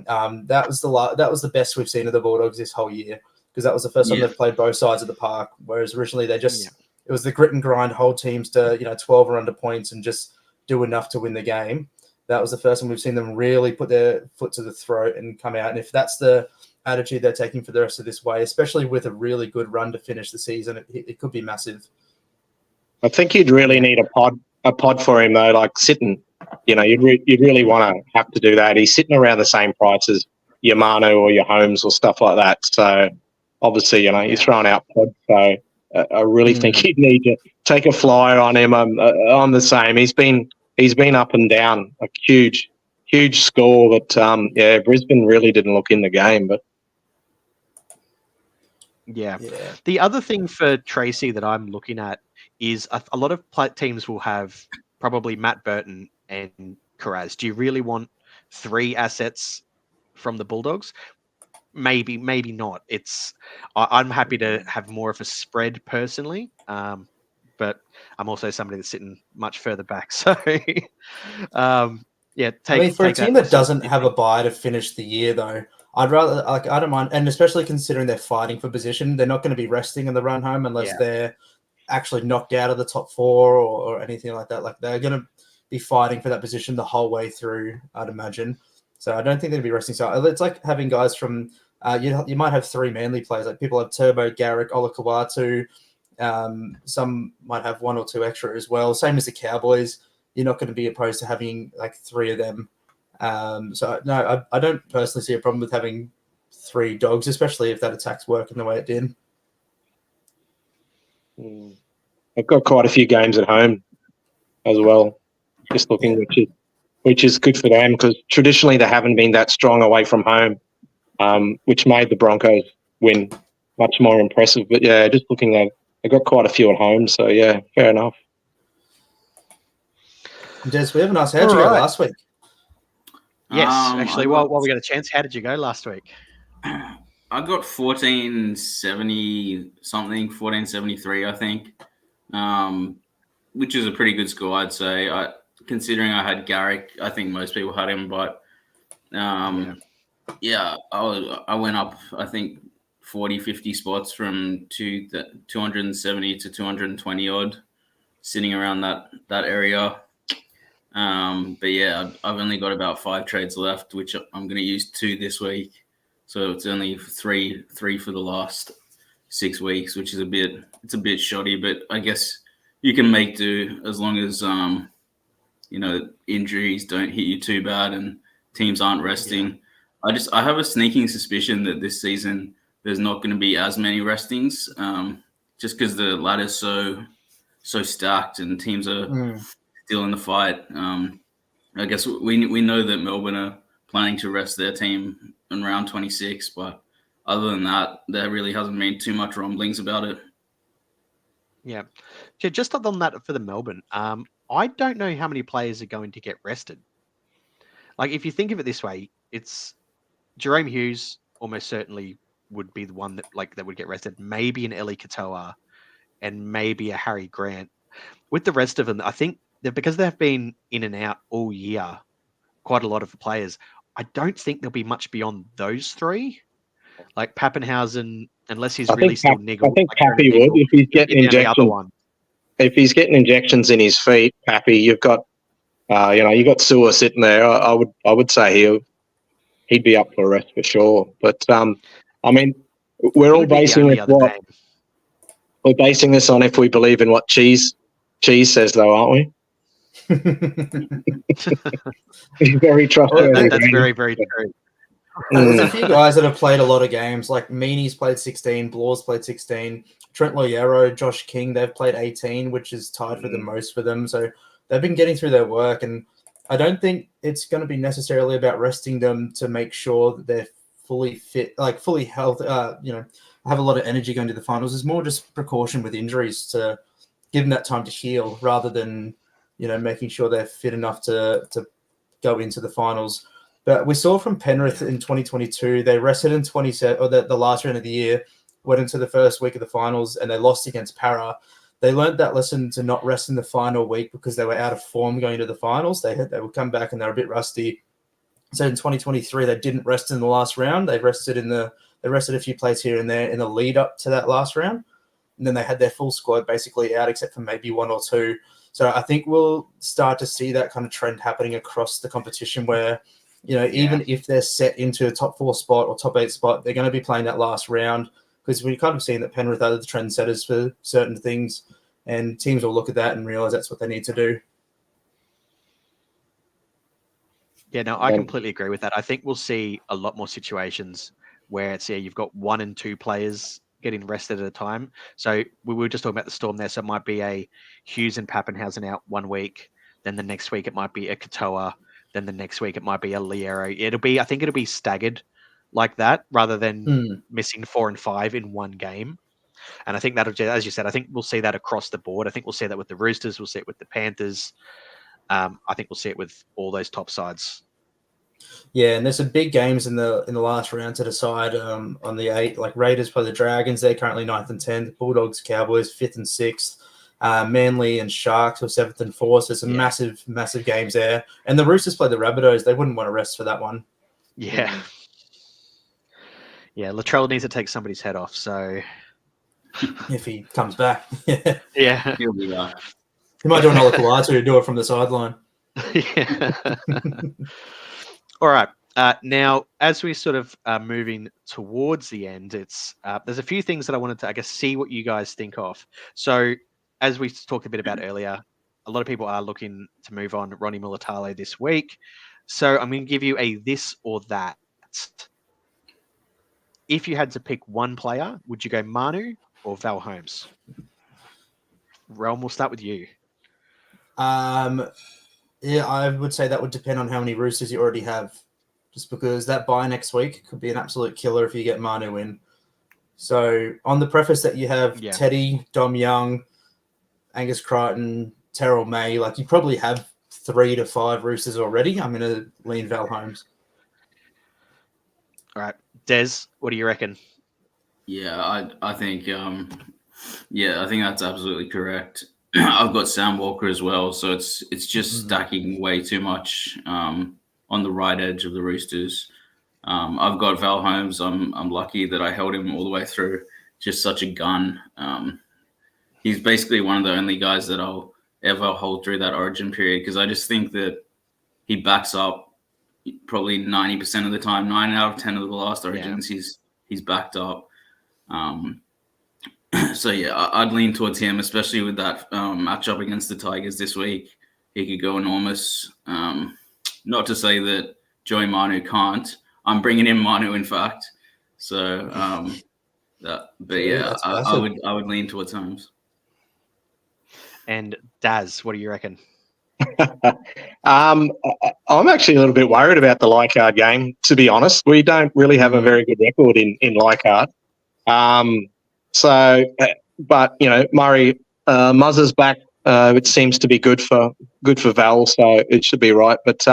That was the best we've seen of the Bulldogs this whole year because that was the first time they've played both sides of the park. Whereas originally they just it was the grit and grind, hold teams to 12 or under points and just do enough to win the game. That was the first time we've seen them really put their foot to the throat and come out. And if that's the attitude they're taking for the rest of this way, especially with a really good run to finish the season, it could be massive. I think you'd really need a pod for him though, like sitting. You'd really want to have to do that. He's sitting around the same price as your Manu or your Holmes or stuff like that. So obviously, you're throwing out pods. So I really think you'd need to take a flyer on him. I'm the same. He's been up and down, a huge score. But Brisbane really didn't look in the game. But yeah. The other thing for Tracy that I'm looking at is a lot of teams will have probably Matt Burton and Karaz. Do you really want 3 assets from the Bulldogs? Maybe not. I'm happy to have more of a spread personally, but I'm also somebody that's sitting much further back. So, for a team that doesn't have a bye to finish the year, though, I don't mind, and especially considering they're fighting for position, they're not going to be resting in the run home unless they're actually knocked out of the top 4 or anything like that. Like they're going to be fighting for that position the whole way through, I'd imagine. So I don't think they'd be resting. So it's like having guys from you might have 3 Manly players. Like people have Turbo, Garrick, Olakau'atu. Some might have 1 or 2 extra as well. Same as the Cowboys. You're not going to be opposed to having like 3 of them. So no, I don't personally see a problem with having 3 Dogs, especially if that attack's working the way it did. I've got quite a few games at home as well. Just looking, which is good for them because traditionally they haven't been that strong away from home, which made the Broncos win much more impressive. But just looking at, they got quite a few at home, so fair enough. Des, we haven't asked, how'd you go last week? Yes, actually, while we got a chance, how did you go last week? I got 1470 something, 1473, I think, which is a pretty good score, I'd say. Considering I had Garrick, I think most people had him, but I went up, I think, 40, 50 spots from 270 to 220 odd, sitting around that area. But I've only got about 5 trades left, which I'm going to use 2 this week. So it's only three for the last 6 weeks, which is a bit shoddy, but I guess you can make do as long as injuries don't hit you too bad and teams aren't resting. Yeah. I have a sneaking suspicion that this season there's not going to be as many restings, just because the ladder's so stacked and teams are still in the fight. I guess we know that Melbourne are planning to rest their team in round 26, but other than that, there really hasn't been too much rumblings about it. Yeah. Just on that for the Melbourne, I don't know how many players are going to get rested. Like, if you think of it this way, it's Jerome Hughes almost certainly would be the one that would get rested. Maybe an Eli Katoa and maybe a Harry Grant. With the rest of them, I think that because they've been in and out all year, quite a lot of the players, I don't think there'll be much beyond those three. Like Pappenhausen, unless he's really still niggled. I think Pappy would if he's getting injections. If he's getting injections in his feet, Pappy, you've got, you got Sewer sitting there. I would say he'd be up for a rest for sure. But I mean, we're all basing this we're basing this on if we believe in what Cheese says, though, aren't we? He's very trustworthy. That's very, very true. There's a few guys that have played a lot of games, like Meany's played 16, Blaw's played 16, Trent Loiero, Josh King, they've played 18, which is tied for the most for them. So they've been getting through their work, and I don't think it's going to be necessarily about resting them to make sure that they're fully fit, like fully healthy, have a lot of energy going to the finals. It's more just precaution with injuries to give them that time to heal rather than, making sure they're fit enough to go into the finals. But we saw from Penrith in 2022, they rested in 27, or the last round of the year, went into the first week of the finals, and they lost against Para. They learned that lesson to not rest in the final week because they were out of form going to the finals. They would come back and they were a bit rusty. So in 2023, they didn't rest in the last round. They rested a few players here and there in the lead up to that last round. And then they had their full squad basically out except for maybe one or two. So I think we'll start to see that kind of trend happening across the competition where, even if they're set into a top 4 spot or top 8 spot, they're going to be playing that last round because we've kind of seen that Penrith are the trendsetters for certain things, and teams will look at that and realize that's what they need to do. Yeah, no, I completely agree with that. I think we'll see a lot more situations where you've got 1 and 2 players getting rested at a time. So we were just talking about the Storm there. So it might be a Hughes and Pappenhausen out 1 week. Then the next week it might be a Katoa. Then the next week it might be a Loiero. I think it'll be staggered like that rather than missing 4 and 5 in one game. And I think that'll, as you said, I think we'll see that across the board. I think we'll see that with the Roosters. We'll see it with the Panthers. I think we'll see it with all those top sides. Yeah, and there's some big games in the last round to decide on the 8. Like Raiders play the Dragons. They're currently 9th and 10th. Bulldogs, Cowboys, 5th and 6th. Manly and Sharks are 7th and 4th. So some massive, massive games there. And the Roosters play the Rabbitohs. They wouldn't want to rest for that one. Yeah. Yeah, Latrell needs to take somebody's head off. So if he comes back. Yeah. He'll be back. He might do another Pilates to do it from the sideline. Yeah. All right. Now, as we sort of are moving towards the end, it's there's a few things that I wanted to, I guess, see what you guys think of. So, as we talked a bit about earlier, a lot of people are looking to move on Ronnie Mulatalo this week. So, I'm going to give you a this or that. If you had to pick one player, would you go Manu or Val Holmes? Realm, we'll start with you. Yeah, I would say that would depend on how many Roosters you already have. Just because that bye next week could be an absolute killer if you get Manu in. So on the preface that you have Teddy, Dom Young, Angus Crichton, Terrell May, like you probably have 3 to 5 Roosters already. I'm going to lean Val Holmes. All right. Des, what do you reckon? Yeah, I think I think that's absolutely correct. I've got Sam Walker as well, so it's just stacking way too much on the right edge of the Roosters. I've got Val Holmes. I'm lucky that I held him all the way through. Just such a gun. He's basically one of the only guys that I'll ever hold through that Origin period because I just think that he backs up probably 90% of the time. 9 out of 10 of the last Origins, he's backed up. So, I'd lean towards him, especially with that matchup against the Tigers this week. He could go enormous. Not to say that Joey Manu can't. I'm bringing in Manu, in fact. So, I would lean towards Holmes. And Daz, what do you reckon? I'm actually a little bit worried about the Leichhardt game, to be honest. We don't really have a very good record in Leichhardt. But Murray, Muzzer's back. It seems to be good for Val, so it should be right. But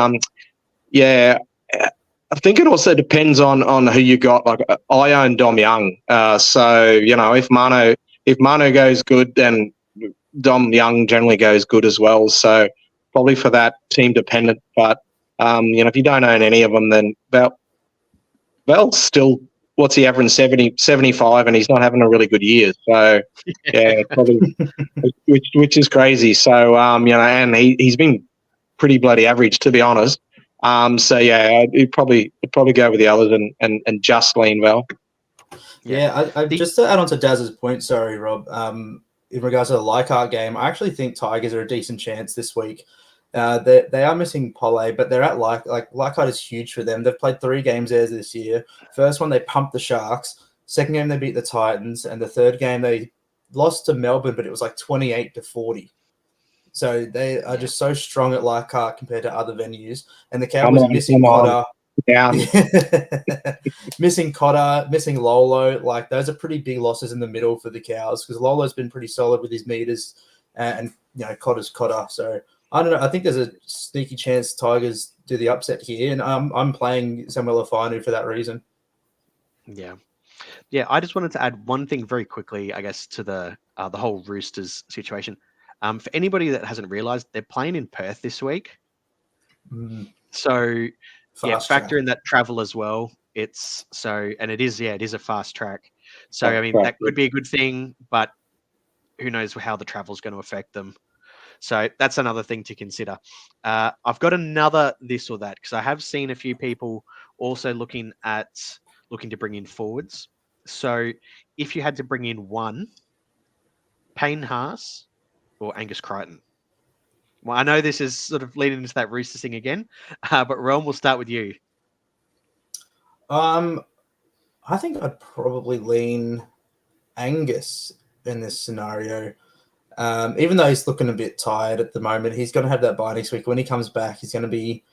think it also depends on who you got. Like I own Dom Young, so if Mano goes good, then Dom Young generally goes good as well. So probably for that, team dependent. But if you don't own any of them, then Val's still, what's he averaging, 70, 75, and he's not having a really good year. So yeah, probably, which is crazy. So and he's been pretty bloody average, to be honest. So yeah, you'd probably go with the others and just lean Val. Yeah, I just to add on to Daz's point, sorry, Rob. In regards to the Leichhardt game, I actually think Tigers are a decent chance this week. They are missing Polle, but they're at Leichhardt is huge for them. They've played 3 games there this year. First one, they pumped the Sharks. Second game, they beat the Titans. And the third game, they lost to Melbourne, but it was like 28-40. So they are just so strong at Leichhardt compared to other venues. And the Cowboys missing Cotter. Yeah. Missing Cotter, missing Lolo. Like, those are pretty big losses in the middle for the Cows because Lolo's been pretty solid with his meters and Cotter's Cotter. So I don't know. I think there's a sneaky chance Tigers do the upset here, and I'm playing Samuel Afanu for that reason. Yeah. I just wanted to add one thing very quickly, I guess, to the whole Roosters situation. For anybody that hasn't realised, they're playing in Perth this week, so factor in that travel as well. It is a fast track. So I mean that could be a good thing, but who knows how the travel's going to affect them. So that's another thing to consider. I've got another this or that because I have seen a few people also looking to bring in forwards. So if you had to bring in one, Payne Haas or Angus Crichton. Well, I know this is sort of leading into that Roosters thing again, but Realm, we'll start with you. I think I'd probably lean Angus in this scenario. Even though he's looking a bit tired at the moment, he's going to have that bye next week. When he comes back, he's going to be,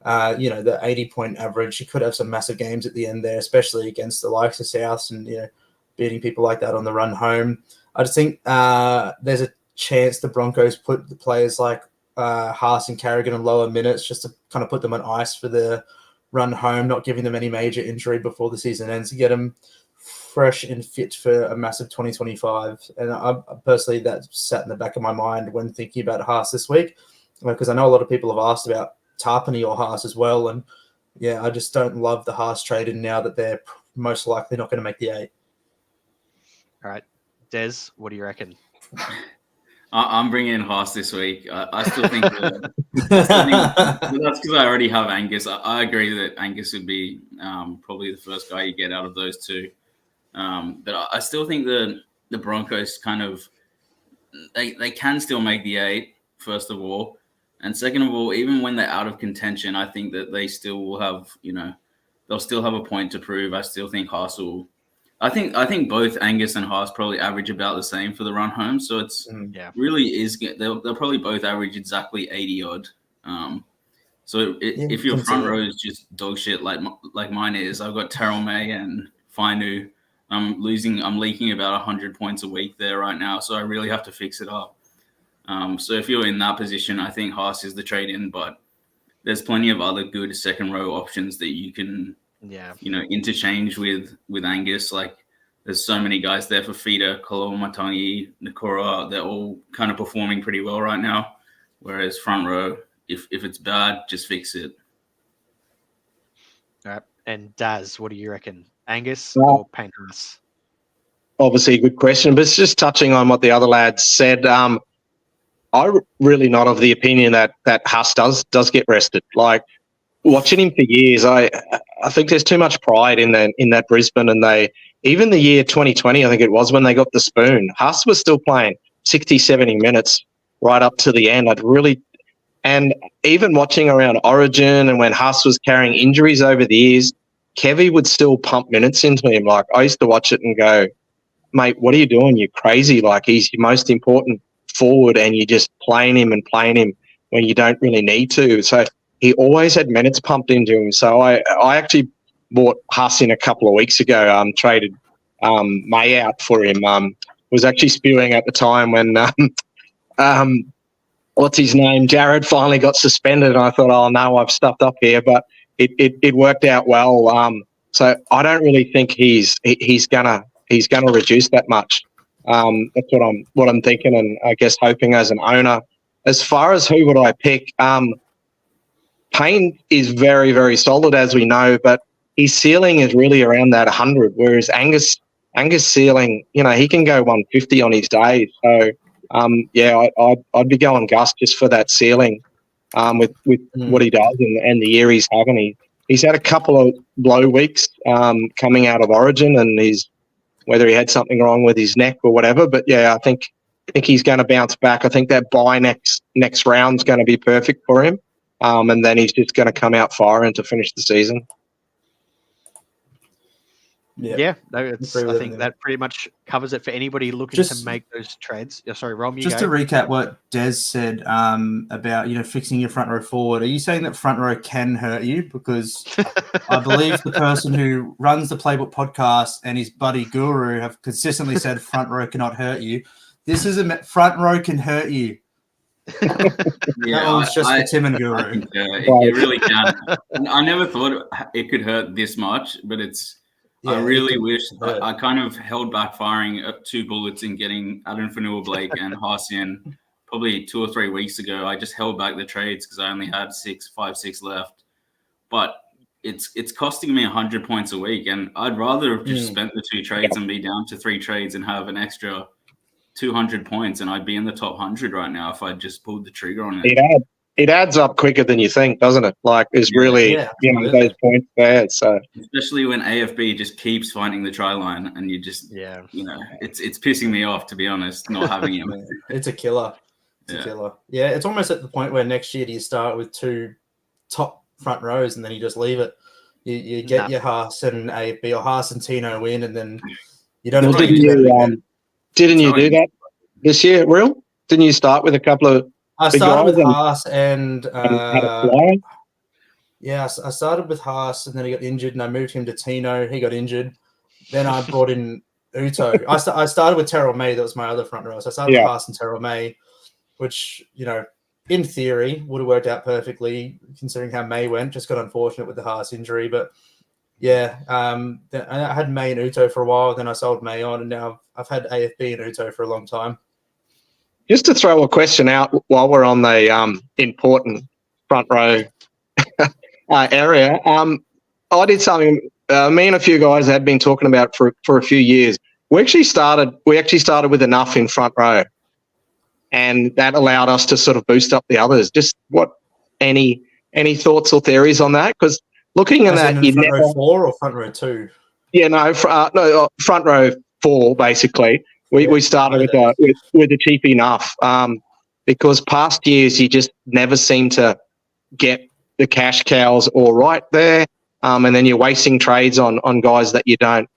the 80-point average. He could have some massive games at the end there, especially against the likes of Souths and, beating people like that on the run home. I just think there's a chance the Broncos put the players like Haas and Carrigan in lower minutes just to kind of put them on ice for the run home, not giving them any major injury before the season ends to get them fresh and fit for a massive 2025. And I personally, that sat in the back of my mind when thinking about Haas this week, because I know a lot of people have asked about Tarpany or Haas as well. And I just don't love the Haas trade in now that they're most likely not going to make the 8. All right. Des, what do you reckon? I'm bringing in Haas this week. I still think that's because I already have Angus. I agree that Angus would be probably the first guy you get out of those two. But I still think the Broncos kind of they can still make the 8, first of all. And second of all, even when they're out of contention, I think that they still will have, they'll still have a point to prove. I still think Haas will. I think both Angus and Haas probably average about the same for the run home. So it's really is they'll probably both average exactly 80 odd. So if your front row is just dog shit like mine is, I've got Terrell May and Fainu. I'm leaking about 100 points a week there right now. So I really have to fix it up. So if you're in that position, I think Haas is the trade in, but there's plenty of other good second row options that you can interchange with Angus. Like there's so many guys there for feeder, Koloamatangi, Nakora. They're all kind of performing pretty well right now. Whereas front row, if it's bad, just fix it. All right. And Daz, what do you reckon? Angus or Payne Haas? Obviously a good question, but it's just touching on what the other lads said. I'm really not of the opinion that Haas does get rested. Like watching him for years, I think there's too much pride in that Brisbane, and even the year 2020, I think it was when they got the spoon, Haas was still playing 60, 70 minutes right up to the end. And even watching around Origin and when Haas was carrying injuries over the years, Kevy would still pump minutes into him. Like I used to watch it and go, mate, what are you doing? You're crazy. Like he's your most important forward and you're just playing him when you don't really need to. So he always had minutes pumped into him. So I actually bought Haas in a couple of weeks ago, traded May out for him. Was actually spewing at the time when what's his name? Jared finally got suspended and I thought, oh no, I've stuffed up here. But it worked out well. So I don't really think he's gonna reduce that much. That's what I'm thinking, and I guess hoping as an owner. As far as who would I pick, Payne is very, very solid, as we know, but his ceiling is really around that 100, whereas Angus ceiling, he can go 150 on his day. So, I'd be going Gus just for that ceiling, with what he does and the year he's having. He's had a couple of low weeks coming out of Origin, and whether he had something wrong with his neck or whatever. But yeah, I think he's going to bounce back. I think that bye next round's going to be perfect for him, and then he's just going to come out firing to finish the season. Yeah, I think that pretty much covers it for anybody looking to make those trades. Yeah, sorry, Rom, to recap what Des said about fixing your front row forward. Are you saying that front row can hurt you? Because I believe the person who runs the Playbook podcast and his buddy Guru have consistently said front row cannot hurt you. This is front row can hurt you. Yeah, that one's just for Tim and Guru. It really can. I never thought it could hurt this much, but it's. Yeah, I really wish I kind of held back firing 2 bullets in getting Adam Fanua-Blake and Haas-Yen probably 2 or 3 weeks ago. I just held back the trades because I only had 5, 6 left. But it's costing me 100 points a week, and I'd rather have just spent the 2 trades and be down to 3 trades and have an extra 200 points, and I'd be in the top 100 right now if I'd just pulled the trigger on it. It adds up quicker than you think, doesn't it? Like, it's really, those points there. So, especially when AFB just keeps finding the try line, and you just, it's pissing me off, to be honest, not having him. It's a killer. It's a killer. Yeah, it's almost at the point where next year you start with 2 top front rows, and then you just leave it. You get your Haas and AFB, or Haas and Tino in, and then you don't. Didn't you do that this year, Will? Didn't you start with a couple of? I started with Haas and I started with Haas, and then he got injured, and I moved him to Tino. He got injured. Then I brought in Uto. I started with Terrell May. That was my other front row. So I started with Haas and Terrell May, which, in theory would have worked out perfectly considering how May went. Just got unfortunate with the Haas injury. But yeah, I had May and Uto for a while. Then I sold May on, and now I've had AFB and Uto for a long time. Just to throw a question out while we're on the important front row area, I did something. Me and a few guys had been talking about for a few years. We actually started with enough in front row, and that allowed us to sort of boost up the others. Just any thoughts or theories on that? Because looking at that, in front row 4 or front row 2? Yeah, no, front row 4 basically. We started with a cheap enough, because past years you just never seem to get the cash cows all right there, and then you're wasting trades on guys that you don't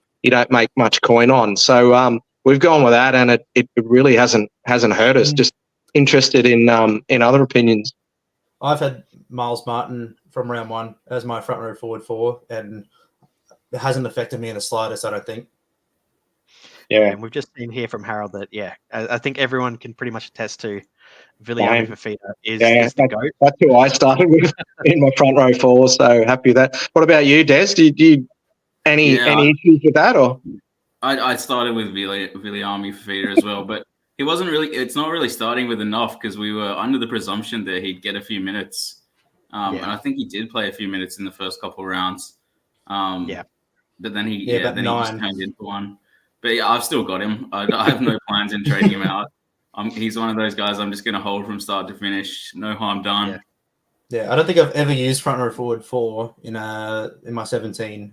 make much coin on. So we've gone with that, and it really hasn't hurt us. Just interested in other opinions. I've had Miles Martin from round 1 as my front row forward 4, and it hasn't affected me in the slightest, I don't think. Yeah, and we've just seen here from Harold that I think everyone can pretty much attest to Viliami Fifita is the GOAT. That's who I started with in my front row 4. So happy with that. What about you, Des? Do you any issues with that, or? I started with Viliami Fifita as well, but he wasn't really. It's not really starting with enough because we were under the presumption that he'd get a few minutes, and I think he did play a few minutes in the first couple of rounds. But then he just turned into one. But yeah, I've still got him. I have no plans in trading him out. He's one of those guys I'm just going to hold from start to finish. No harm done. Yeah, I don't think I've ever used front row forward 4 in my 17.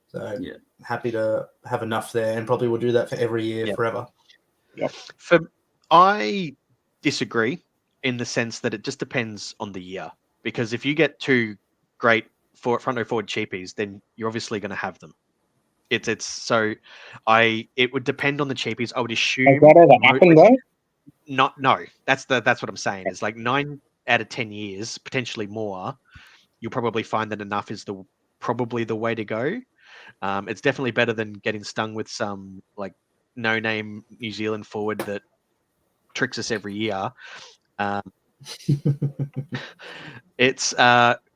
So happy to have enough there, and probably will do that for every year forever. Yep. I disagree in the sense that it just depends on the year, because if you get 2 great front row forward cheapies, then you're obviously going to have them. It would depend on the cheapies. I would assume. Has that ever happened though? No. That's what I'm saying. It's like 9 out of 10 years, potentially more. You'll probably find that enough is probably the way to go. It's definitely better than getting stung with some like no-name New Zealand forward that tricks us every year. But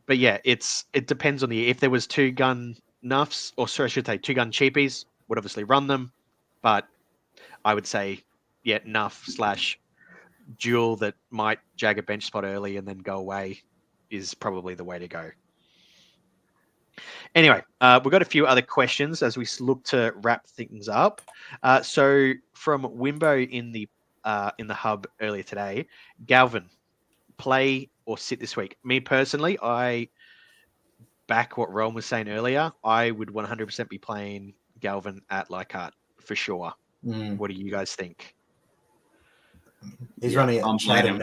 but yeah, it depends on the if there was 2-gun nuffs, or sorry, I should say 2-gun cheapies, would obviously run them, but I would say nuff / dual that might jag a bench spot early and then go away is probably the way to go. Anyway, we've got a few other questions as we look to wrap things up. So from Wimbo in the hub earlier today, Galvin, play or sit this week? Me personally, I back what Realm was saying earlier. I would 100% be playing Galvin at Leichhardt for sure. What do you guys think? He's running it. I'm playing him.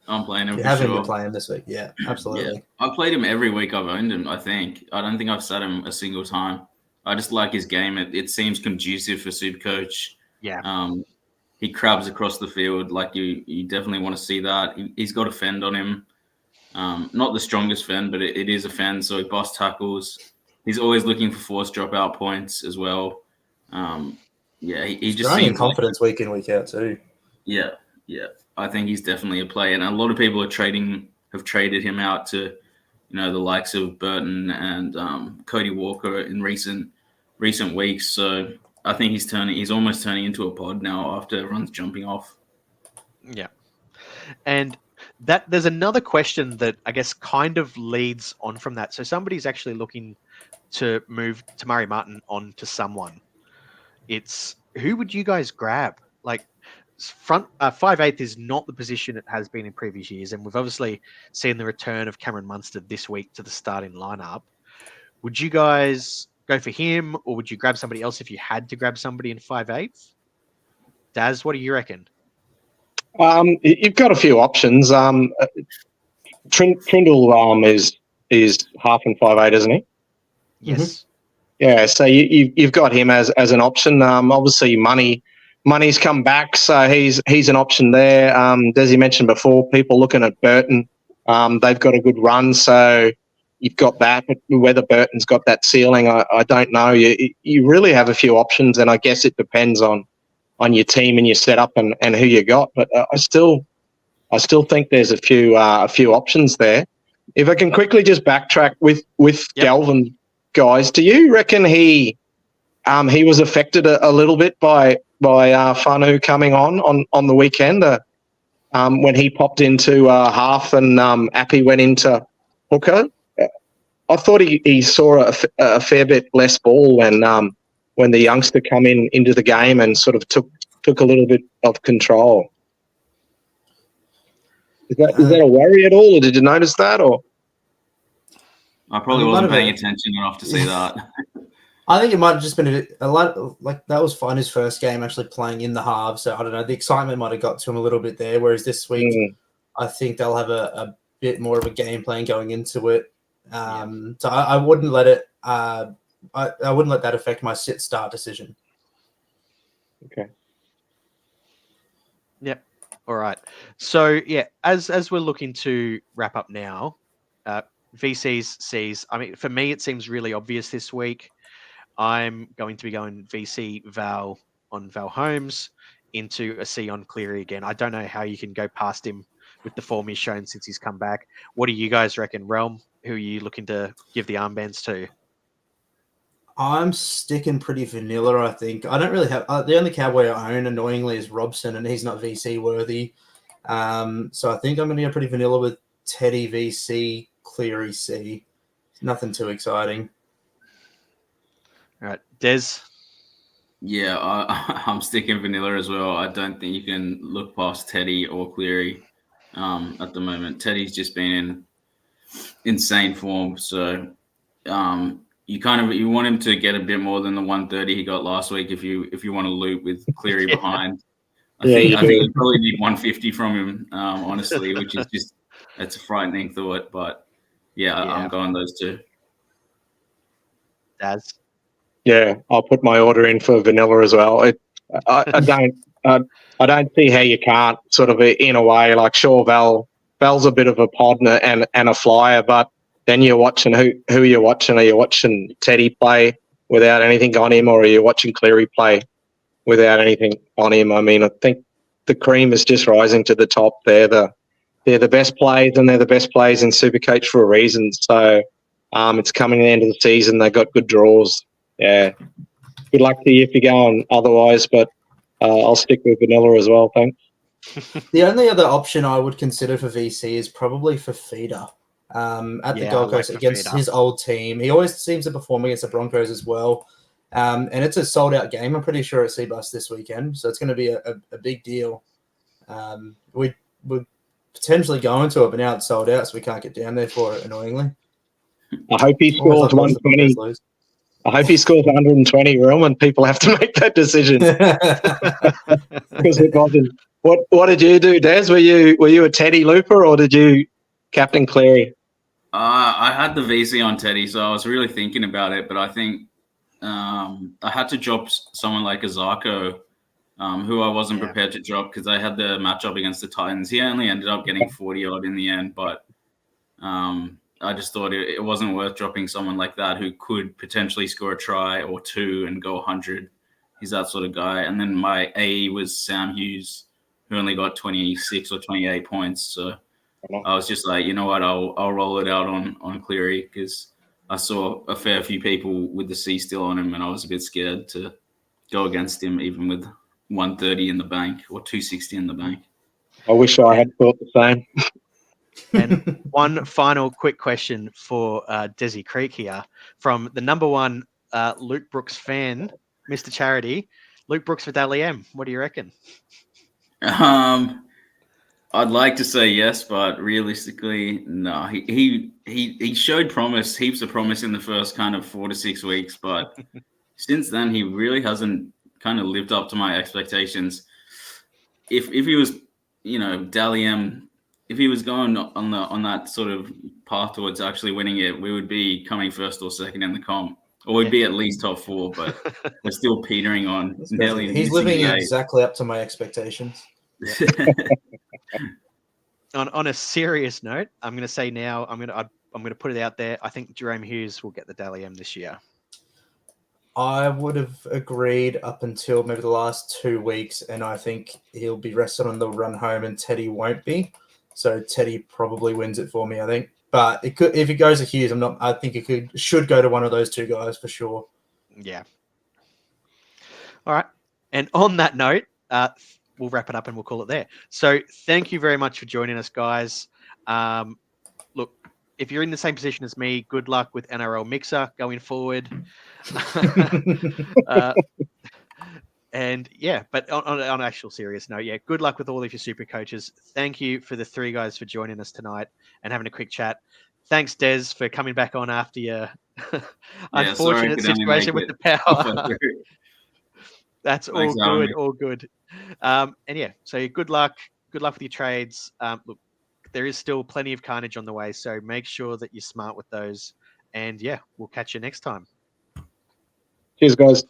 I'm playing him. You for have him sure. to play him this week. Yeah, absolutely. Yeah. I've played him every week I've owned him, I think. I don't think I've sat him a single time. I just like his game. It seems conducive for Supercoach. Yeah. He crabs across the field. Like you definitely want to see that. He's got a fend on him. Not the strongest fend, but it is a fend. So he boss tackles. He's always looking for force dropout points as well. He just growing in seems confidence week in, week out too. Yeah. I think he's definitely a play, and a lot of people have traded him out to, the likes of Burton and Cody Walker in recent weeks. So I think he's almost turning into a pod now after everyone's jumping off. Yeah, and there's another question that I guess kind of leads on from that. So somebody's actually looking to move Tamari Martin on to someone. It's who would you guys grab? Like, 5'8" is not the position it has been in previous years, and we've obviously seen the return of Cameron Munster this week to the starting lineup. Would you guys go for him, or would you grab somebody else if you had to grab somebody in 5'8"? Daz, what do you reckon? You've got a few options. Trindle is half and 5'8", isn't he? Yes. Mm-hmm. Yeah, so you've got him as an option. Obviously, Money's come back, so he's an option there. As you mentioned before, people looking at Burton, they've got a good run, so you've got that. But whether Burton's got that ceiling, I don't know. You really have a few options, and I guess it depends on your team and your setup and who you got. But I still think there's a few options there. If I can quickly just backtrack with Galvin, guys, do you reckon he was affected a little bit by Fanu coming on the weekend when he popped into half and Appy went into hooker? I thought he saw a fair bit less ball when the youngster come into the game and sort of took a little bit of control. Is that a worry at all, or did you notice that? Or I probably wasn't paying attention enough to see that. I think it might have just been a lot like that was fine his first game actually playing in the halves. So I don't know, the excitement might have got to him a little bit there. Whereas this week, I think they'll have a bit more of a game plan going into it. So I wouldn't let it. I wouldn't let that affect my sit start decision. Okay. Yep. All right. So as we're looking to wrap up now, VCs, Cs. I mean, for me, it seems really obvious this week. I'm going to be going VC Val on Val Holmes into a C on Cleary again. I don't know how you can go past him with the form he's shown since he's come back. What do you guys reckon, Realm? Who are you looking to give the armbands to? I'm sticking pretty vanilla, I think. I don't really have the only cowboy I own, annoyingly, is Robson, and he's not VC worthy. So I think I'm going to go pretty vanilla with Teddy VC, Cleary C. Nothing too exciting. All right, Des? Yeah, I'm sticking vanilla as well. I don't think you can look past Teddy or Cleary at the moment. Teddy's just been in insane form, so you want him to get a bit more than the 130 he got last week if you want to loop with Cleary behind. I think you probably need 150 from him, honestly, which is just it's a frightening thought. But I'm going those two. Daz? Yeah, I'll put my order in for vanilla as well. I don't see how you can't sort of, in a way, like sure, Val's a bit of a pod and a flyer, but then you're watching who you're watching. Are you watching Teddy play without anything on him, or are you watching Cleary play without anything on him? I mean, I think the cream is just rising to the top there. The they're the best plays, and they're the best plays in Supercoach for a reason. So it's coming to the end of the season. They got good draws. Yeah. Good luck to you if you're going otherwise, but I'll stick with vanilla as well. Thanks. The only other option I would consider for VC is probably for Feeder. At the Gold Coast against his old team. He always seems to perform against the Broncos as well. And it's a sold-out game. I'm pretty sure at Seabus this weekend. So it's going to be a big deal. We're potentially going to it, but now it's sold out, so we can't get down there for it, annoyingly. I hope he scores 120. I hope he scores 120, Realm, and people have to make that decision. Because it wasn't. What did you do, Des? Were you a Teddy Looper, or did you Captain Cleary? I had the VC on Teddy, so I was really thinking about it, but I think I had to drop someone like Azarko, who I wasn't prepared to drop because I had the matchup against the Titans. He only ended up getting 40-odd in the end, but I just thought it wasn't worth dropping someone like that who could potentially score a try or two and go 100. He's that sort of guy. And then my AE was Sam Hughes, who only got 26 or 28 points. So I was just like, you know what, I'll roll it out on Cleary because I saw a fair few people with the C still on him, and I was a bit scared to go against him even with 130 in the bank or 260 in the bank. I wish I had thought the same. And one final quick question for Desi Creek here from the number one Luke Brooks fan, Mr. Charity. Luke Brooks for Dally M. What do you reckon? I'd like to say yes, but realistically, no. He showed promise, heaps of promise in the first kind of 4 to 6 weeks, but since then he really hasn't kind of lived up to my expectations. If he was, Dally M, if he was going on that sort of path towards actually winning it, we would be coming first or second in the comp, or we'd be at least top 4. But we're still petering on. He's living exactly up to my expectations. On a serious note, I'm going to say now, I'm going to put it out there. I think Jerome Hughes will get the Dally M this year. I would have agreed up until maybe the last 2 weeks, and I think he'll be rested on the run home, and Teddy won't be. So Teddy probably wins it for me, I think. But it could, if it goes to Hughes, I think it should go to one of those two guys for sure. Yeah. All right. And on that note, we'll wrap it up and we'll call it there. So thank you very much for joining us, guys. Look, if you're in the same position as me, good luck with NRL Mixer going forward. And yeah, but on an actual serious note, yeah, good luck with all of your super coaches. Thank you for the 3 guys for joining us tonight and having a quick chat. Thanks, Des, for coming back on after your unfortunate situation with the power. That's all good, all good. And yeah, so good luck with your trades. Look, there is still plenty of carnage on the way, so make sure that you're smart with those. And yeah, we'll catch you next time. Cheers, guys.